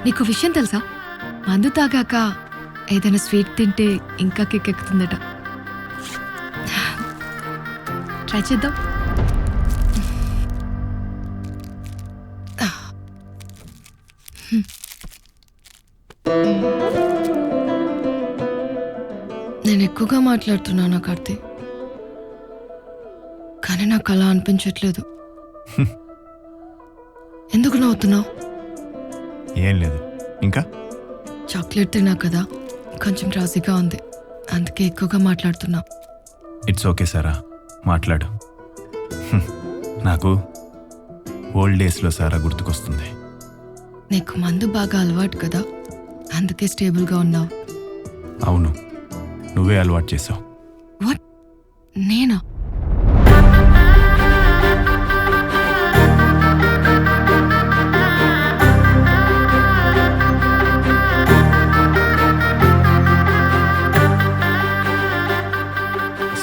నీకు విషయం తెలుసా? మందు తాగాక ఏదైనా స్వీట్ తింటే ఇంకా కిక్కెక్కుతుందట. ట్రై చేద్దాం. నేను ఎక్కువగా మాట్లాడుతున్నానా కార్తీ? కానీ నాకు అలా అనిపించట్లేదు. ఎందుకు నవ్వుతున్నావు? ఏం లేదు. ఇంకా చాక్లెట్ తిన్నా కదా, కొంచెం రాజీగా ఉంది, అందుకే ఎక్కువగా మాట్లాడుతున్నా. ఇట్స్ ఓకే సారా, మాట్లాడు. నాకు ఓల్డ్ డేస్లో సారా గుర్తుకొస్తుంది. నీకు మందు బాగా అలవాటు కదా, అందుకే స్టేబుల్గా ఉన్నావు. అవును, నువ్వే అలవాటు చేసావు. వాట్? నేనా?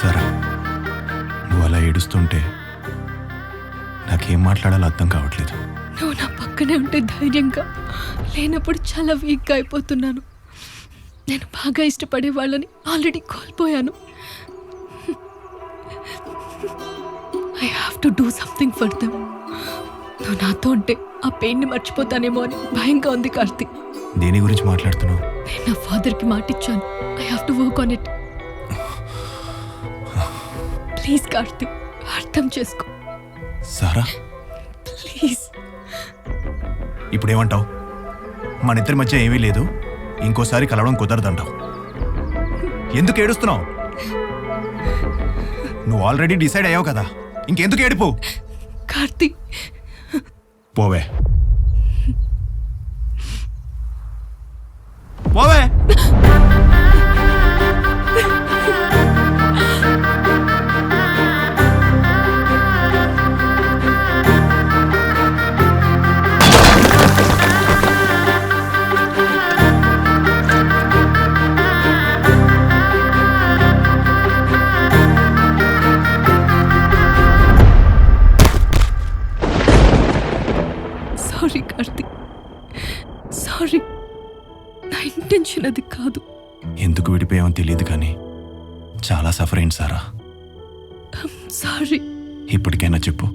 సారా, నువ్వు అలా ఏడుస్తుంటే నాకేం మాట్లాడాలో అర్థం కావట్లేదు. నువ్వు నా పక్కనే ఉంటే ధైర్యంగా, లేనప్పుడు చాలా వీక్గా అయిపోతున్నాను. నేను బాగా ఇష్టపడే వాళ్ళని ఆల్రెడీ కోల్పోయాను. I have to do something for them. నువ్వు నాతో ఉంటే ఆ పెయిన్ని మర్చిపోతానేమో అని భయంగా ఉంది కార్తీక్. దేని గురించి మాట్లాడుతున్నావు? నేను నా ఫాదర్కి మాటిచ్చాను. I have to work on it. Please Karthik, అర్థం చేసుకో. సారా, ప్లీజ్. ఇప్పుడేమంటావు? మన ఇద్దరి మధ్య ఏమీ లేదు, ఇంకోసారి కలవడం కుదరదంటావు. ఎందుకు ఏడుస్తున్నావు? నువ్వు ఆల్రెడీ డిసైడ్ అయ్యావు కదా, ఇంకెందుకు ఏడుపు? కార్తీక్, పోవే పోవే. Sorry Karthik, sorry. నా ఇంటెన్షన్ అది కాదు. ఎందుకు విడిపోయామో తెలియదు కానీ చాలా సఫర్ అయింది సారా. సారీ. ఇప్పటికైనా చెప్పు,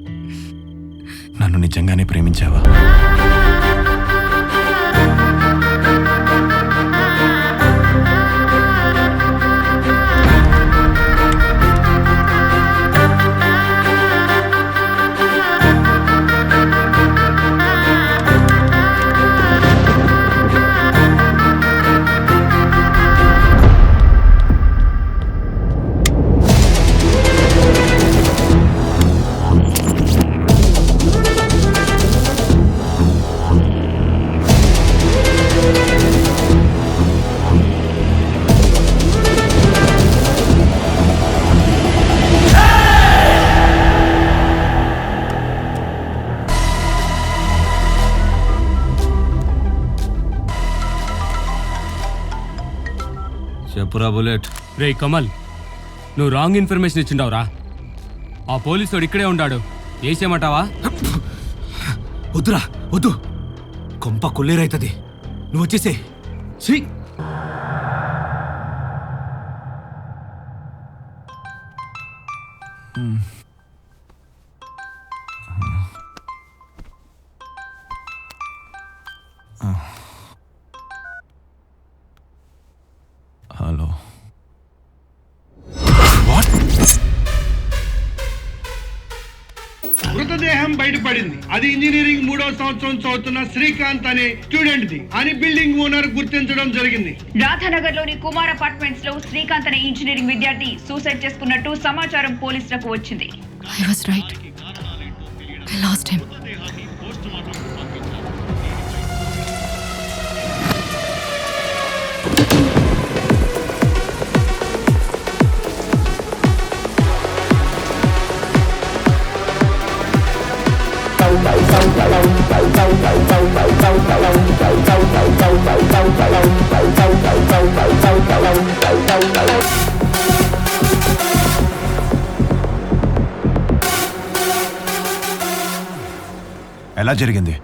నన్ను నిజంగానే ప్రేమించావా? చెప్పురా బుల్లెట్. రే కమల్, నువ్వు రాంగ్ ఇన్ఫర్మేషన్ ఇచ్చిండావురా. ఆ పోలీసుడు ఇక్కడే ఉన్నాడు, వేసేయమంటావా? వద్దురా వద్దు, కొంప కొల్లేరైతుంది. నువ్వు వచ్చేసే. హలో. మృతదేహం బయటపడింది. అది ఇంజనీరింగ్ 3వ సంవత్సరం చదువుతున్న శ్రీకాంత్ అనే స్టూడెంట్ ది అని బిల్డింగ్ ఓనర్ గుర్తించడం జరిగింది. రాధానగర్ లోని కుమార్ అపార్ట్మెంట్స్ లో శ్రీకాంత్ అనే ఇంజనీరింగ్ విద్యార్థి సూసైడ్ చేసుకున్నట్టు సమాచారం పోలీసులకు వచ్చింది. I was right. I lost him. ఎలా జరిగింది?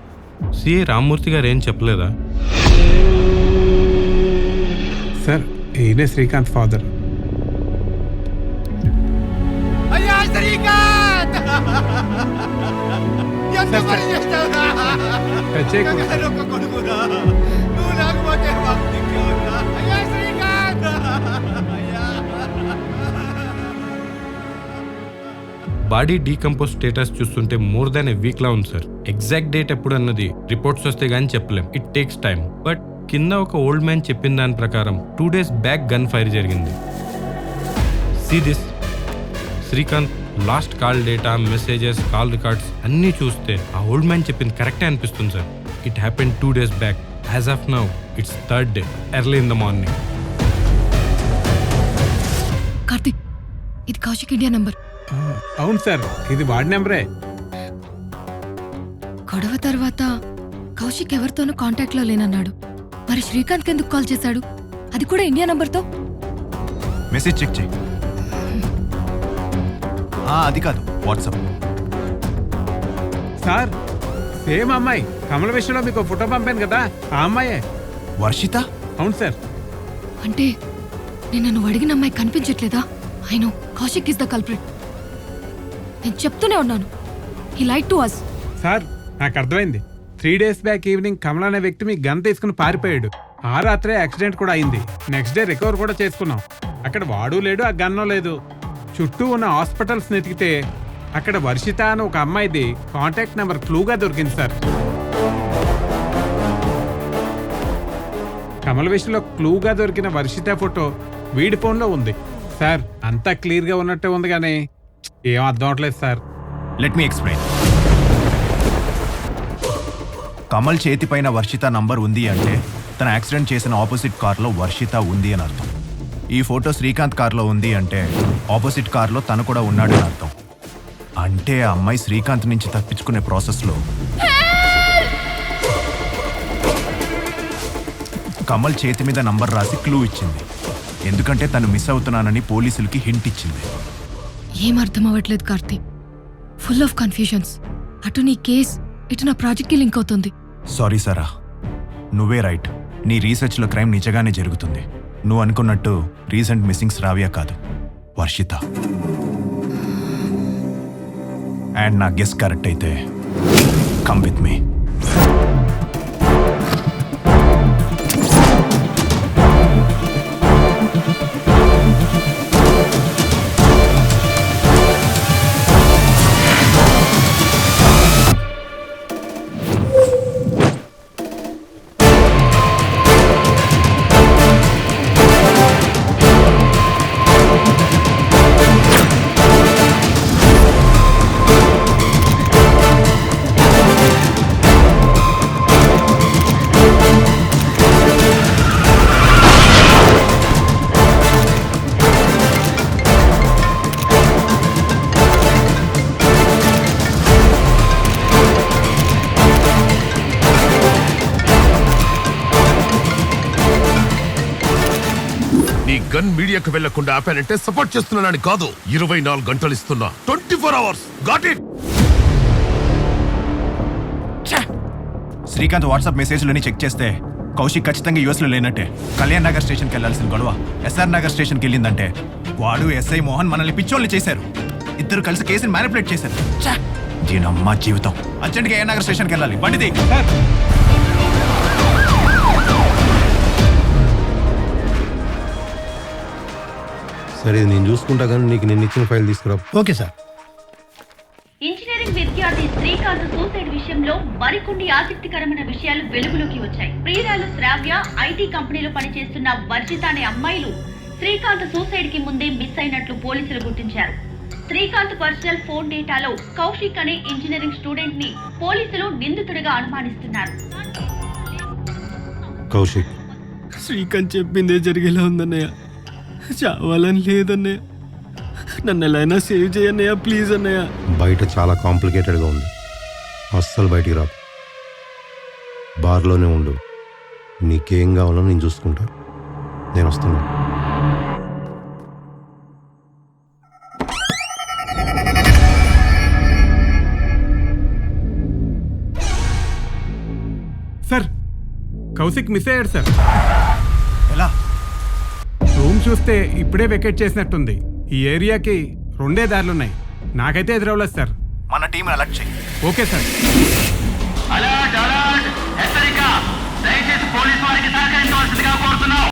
సిఐ రామ్మూర్తి గారు ఏం చెప్పలేదా? సార్ ఈయనే Srikanth father. Body decompose status చూస్తుంటే మోర్ దాన్ ఎ వీక్ లా ఉంది సార్. ఎగ్జాక్ట్ డేట్ ఎప్పుడు అన్నది రిపోర్ట్స్ వస్తే గానీ చెప్పలేం. It takes time. బట్ కింద ఒక ఓల్డ్ మ్యాన్ చెప్పిన దాని ప్రకారం 2 days బ్యాక్ గన్ ఫైర్ జరిగింది. See this. Srikanth last call data, messages, call records అన్నీ చూస్తే ఆ ఓల్డ్ మ్యాన్ చెప్పింది కరెక్టే అనిపిస్తుంది sir. It happen 2 days back. As of now it's 3rd day, early in the morning. Karthik, ఇది కౌశిక్ ఇండియా నంబర్. అవును sir, ఇది వాడి నెంబరే. గొడవ తర్వాత కౌశిక్ ఎవరితోనూ కాంటాక్ట్ లో లేనన్నాడు. మరి శ్రీకాంత్ ఎందుకు కాల్ చేశాడు? అది కూడా ఇండియా నంబర్తో. మెసేజ్ చెక్ చేయి. అది కాదు, వాట్సాప్. సార్ సేమ్ అమ్మాయి, కమల విషయంలో మీకు ఫోటో పంపాను కదా, ఆ అమ్మాయే. వర్షిత? అవును సార్. అంటే నేను నువ్వు అడిగిన అమ్మాయి కనిపించట్లేదా? I know Kaushik is the culprit. నేను చెప్తూనే ఉన్నాను, he like to us. Sir నాకు అర్థమైంది. 3 days బ్యాక్ ఈవినింగ్ కమల అనే వ్యక్తి మీ గన్ తీసుకుని పారిపోయాడు. ఆ రాత్రే యాక్సిడెంట్ కూడా అయింది. నెక్స్ట్ డే రికవర్ కూడా చేసుకున్నాం. అక్కడ వాడు లేడు, ఆ గన్నో లేదు. చుట్టూ ఉన్న హాస్పిటల్స్ వెతికితే అక్కడ వర్షిత అని ఒక అమ్మాయిది కాంటాక్ట్ నెంబర్ క్లూగా దొరికింది సార్. కమల విషయంలో క్లూగా దొరికిన వర్షిత ఫోటో వీడి ఫోన్లో ఉంది సార్. అంతా క్లియర్గా ఉన్నట్టే ఉంది కానీ ఏం అర్థం అవట్లేదు sir. Let me explain. Kamal చేతిపైన వర్షిత నంబర్ ఉంది అంటే తన యాక్సిడెంట్ చేసిన ఆపోజిట్ కార్లో వర్షిత ఉంది అని అర్థం. ఈ ఫోటో శ్రీకాంత్ కార్లో ఉంది అంటే ఆపోజిట్ కార్లో తను కూడా ఉన్నాడు అని అర్థం. అంటే ఆ అమ్మాయి శ్రీకాంత్ నుంచి తప్పించుకునే ప్రాసెస్లో కమల్ చేతి మీద నంబర్ రాసి క్లూ ఇచ్చింది. ఎందుకంటే తను మిస్ అవుతున్నానని పోలీసులకి హింట్ ఇచ్చింది. ఏం అర్థం అవ్వట్లేదు కార్తీక్. Full of confusions. అటు నీ కేస్, ఇటు నా ప్రాజెక్ట్కి లింక్ అవుతుంది. సారీ సారా, నువ్వే రైట్. నీ రీసెర్చ్లో క్రైమ్ నిజంగానే జరుగుతుంది. నువ్వు అనుకున్నట్టు రీసెంట్ మిస్సింగ్స్ రావ్యా కాదు, వర్షిత. అండ్ నా గెస్ కరెక్ట్ అయితే కమ్ విత్ మీ. గన్ మీడియాకు వెళ్లకుండా ఆపానంటే సపోర్ట్ చేస్తున్నానని కాదు. 24 గంటలు ఇస్తున్నా, 24 hours. Got it? Srikanth WhatsApp మెసేజ్లని చెక్ చేస్తే కౌశిక్ ఖచ్చితంగా యూఎస్లో లేనట్టే. కళ్యాణ్ నగర్ స్టేషన్కి వెళ్లాల్సిన గొడవ ఎస్ఆర్ నగర్ స్టేషన్కి వెళ్ళిందంటే వాడు ఎస్ఐ మోహన్ మనల్ని పిచ్చోళ్ళు చేశారు. ఇద్దరు కలిసి కేసుని మ్యానిపులేట్ చేశారు. దీనమ్మ జీవితం. అర్జెంట్గా ఏ నగర్ స్టేషన్కి వెళ్ళాలి. బండిది. సరే, నేను చూసుకుంటా కానీ నీకు నేను ఇచ్చిన ఫైల్ తీసుకురా. Okay sir. ఇంజనీరింగ్ విద్యార్థి శ్రీకాంత్ సూసైడ్ విషయంలో మరికొన్ని ఆసక్తికరమైన విషయాలు వెలుగులోకి వచ్చాయి. ప్రియురాలు శ్రావ్య, ఐటీ కంపెనీలో పనిచేస్తున్న వర్షిత అనే అమ్మాయిలు శ్రీకాంత్ సూసైడ్ కి ముందే మిస్ అయినట్లు పోలీసులు గుర్తించారు. శ్రీకాంత్ పర్సనల్ ఫోన్ డేటాలో కౌశిక్ అనే ఇంజనీరింగ్ స్టూడెంట్ ని పోలీసులు నిందితుడిగా అనుమానిస్తున్నారు. కౌశిక్, శ్రీకాంత్ చెప్పిందే జరిగేలా ఉందన్నయ్య. చావాలని లేదన్నయ్య. నన్ను ఎలా అయినా సేవ్ చేయన్నయ్య, ప్లీజ్ అన్నయ్య. బయట చాలా కాంప్లికేటెడ్గా ఉంది. అస్సలు బయటికి రాకు. బార్లోనే ఉండు. నీకేం కావాలో నేను చూసుకుంటా. నేను వస్తున్నా. కౌశిక్ మిస్ అయ్యాడు సార్. ఎలా? రూమ్ చూస్తే ఇప్పుడే వెకేట్ చేసినట్టుంది. ఈ ఏరియాకి 2 దారులున్నాయి. నాకైతే ఎదురవ్వలేదు సార్. మన టీం అలర్ట్ చెయ్యి. Okay sir. అలర్ట్ అలర్ట్ హెచ్చరిక దయచేసి పోలీసు వారికి సహకరించవలసిందిగా కోరుతున్నాం.